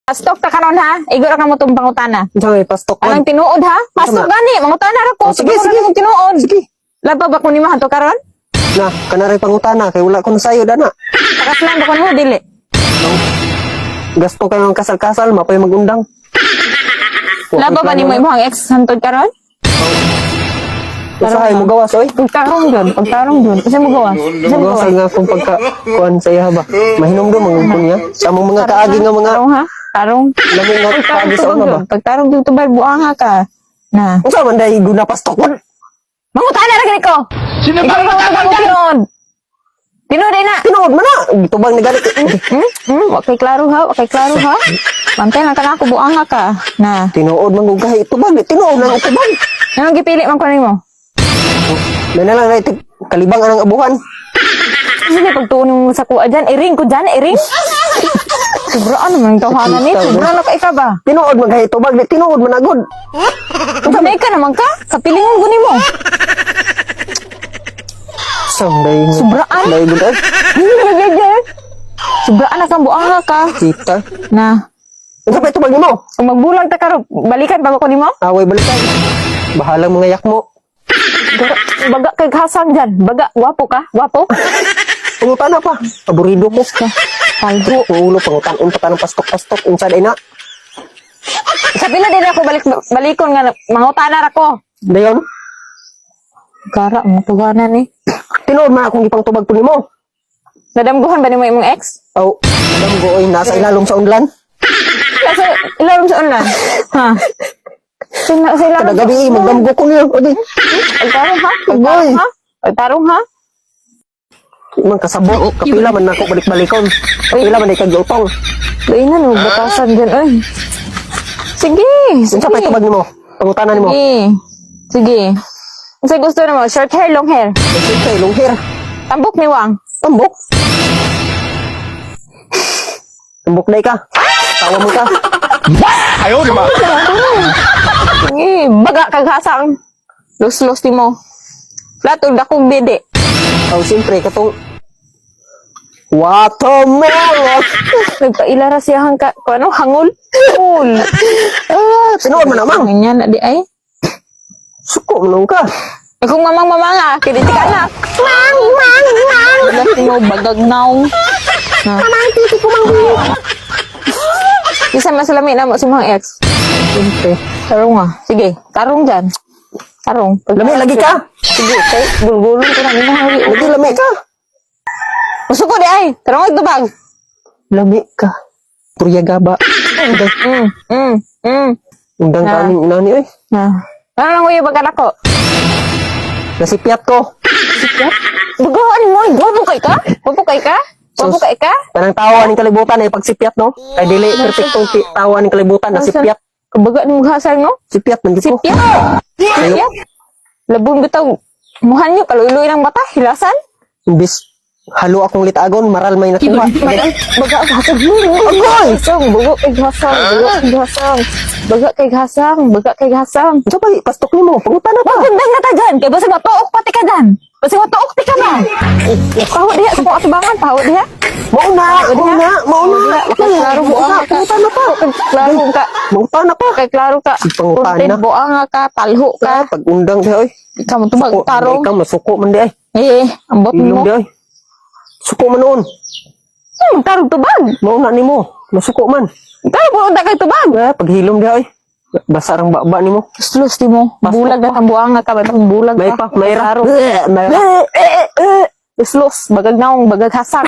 Pastok ta karon ha. Igo ra ka mo tong pangutana. Joy, pastok man. Anong tinuod ha? Pastok gani, mangutana ra ko. Sige, Sige, sige. sige. Tinuod. Sige. Laba ba ko ni mahanto karon? Na, kanaray pangutana, kay wala ko na sayo, dana. Pakaslan ba ko mo dili? Gasto ka ng kasal-kasal, mapay magundang. Laba ba ni mo imong ex hantod karon? Usahay mo gawas, oy. Pagtarong dun. Kasi mo gawas. Gawas nga kung pagka-kuhan sa iya ba. Mahinom do, mangungkon niya. Sa among mga kaagi nga mga... Tarong ha? Tarong. Lamang nga kaagi sa una ba. Pagtarong dito ba, buanga ka. Na. Kung saan man dahil guna pastok man. Mangutana ra gani ko. Ikaw ba mo tinuod? Tinuod na. Tinood man na. Ito bang nagalit? Okay klaro ha. Okay klaro ha. Mantay lang ka na ako, buanga ka. Na. Tinood man gugahi. Ito bang, tinood na ito bang. Anong gipili man ko nimo? May na lang na ito, kalibang anang abuhan. Sige, pagtuon mo sa kuha dyan. Iring ko dyan, iring. Sobraan naman ang tawanan ni. Sobraan na ka ika ba? Tinood man gahi ito bang, tinood man agod. Kamay ka naman ka. Kapilingon guni mo. Sanday mo. Sobraan. Sanday mo dahil. Sobraan na kang buanga ka. Kita. Na. Ano pa ito bang mo? Kung magbulag ta karo, balikan bago ko nimo. Away balikan. Bahalang mga yak mo. Baga kay hasang dyan. Baga, wapo ka? Wapo? Pangutan na pa. Aburido mo. Paldo. Ulo, pangutan. Unta ka ng pastok-pastok. Unsa day na. Sabi na din ako balikon nga mangutana ra ko. Dayon. Gara mo tuganan ni. Tinood man akong ipang tubag po ni mo. Nadamguhan ba nimo imong ex? Aw, alam ko oy, nasa ilalong sa unlan. Kasi ilalim sa online. Ha? Sa ilalim. Kada gabi, magdamgo ko niyo. Okay. Pagtarong ha? Pagtarong ha? Pagtarong ha? Man kasabo, kapila man ako balik-balikon. Kapila man ikagutong. Doon na no, batasan dyan. Ay. Sige. Unsa pa tubag nimo? Pangutanan nimo. Sige. Sige. Kasi gusto na mo, short hair, long hair. Sige, long hair. Tambok ni Wang. Tambok. Tambok day ka. Tawa mo ka. Sige. Baga kaghasang. Los-los ni mo. Latod akong bede. Aw, siyempre, katong watermelon. Nagpailara siya ka. Kung ano, hangul. Hangul. Tinood man namang. Ganyan na di ay. Suko manong ka. Eh kung mamang-mamanga, kiniti ka anak. Mang! Wala mo, bagagnaw. Mamang, titi ko mang. Isa masalami na mo si mga ex. Siyempre. Tarong nga. Sige, tarong dyan. Tarong. Lami, lagi ka. Sige, okay. Gulgulong ko na nila. Lagi, lami ka. Masuko di ay. Tarong agdubag. Lami ka. Purya gaba. Undang Na. kaming inani, oy. Ano lang ko yung bagana ko? Nasipiat ko. Bagawan mo. Wapo kay ka? Wapo kay ka? Wapo kay ka? Tanang tawa ng kalibutan ay pagsipiat, no? Kay dili perfectong tawa ng kalibutan, nasipiat. Kabaga ni mughasal no? Sipiat man gito. Sipya. Sipya. Labong bitaw. Muhan nyo, kaluloy ng mata, hilasan. Imbis halo akong litagon, maral may nakuha. Baga hasang. Agoy! Baga kay hasang. Baga kay hasang. Baga kay hasang. Ito pa, pastok ni mo. Pangutan na pa. Pagundang na ta dyan. Kaya basta matuok pati ka dyan. Basta matuok ti ka ba? Paho diha. Sa kong atubangan. Paho diha. Mauna. Klaro buang ka. Pangutan na pa. Klaro ka. Pangutan na pa. Kay klaro ka. Si pangutan na. Buang ka. Talho ka. Pag undang di, oy. Ikaw mo tubag. Tarong. Ikaw masuko man di, ay. Ambot Hilom mo. di, ay. Suko man noon. Tarong tubag. Mauna ni mo. Masuko man. Tarong pumunta kay tubag. Pag hilom di, ay. Basa rang baba ni mo. Slus di mo. Bulag na ang buang ka. Ba't ang bulag ka? May pa, may ra. Slus. Bagag naong. Bagag hasak.